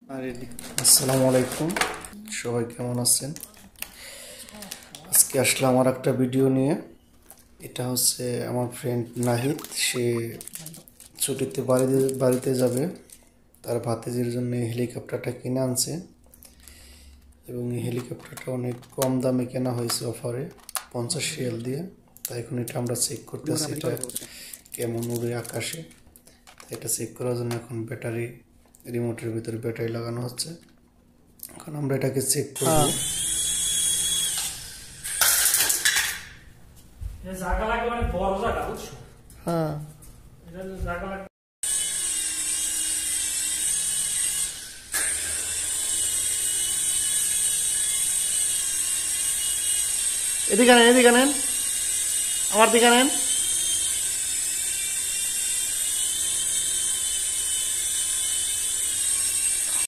আসসালামু আলাইকুম, সবাই কেমন আছেন? আজকে আসলে আমার একটা ভিডিও নিয়ে। এটা হচ্ছে আমার ফ্রেন্ড নাহিদ। সে ছুটিতে বাড়িতে যাবে। তার ভাতিজির জন্য এই হেলিকপ্টারটা কিনে আনছে এবং এই হেলিকপ্টারটা অনেক কম দামে কেনা হয়েছে, অফারে 50 রিয়াল দিয়ে। তাই এখন এটা আমরা চেক করতেছি এটা কেমন উড়ে আকাশে। এটা চেক করার জন্য এখন ব্যাটারি, রিমোটের ভিতরে ব্যাটারি লাগানো হচ্ছে। এখন আমরা এটাকে চেক করব। জায়গা লাগে মানে বড় জায়গা, বুঝছো? হ্যাঁ, এটা জায়গা লাগে। এদিকে নেন, এদিকে নেন, আমার দিকে নেন।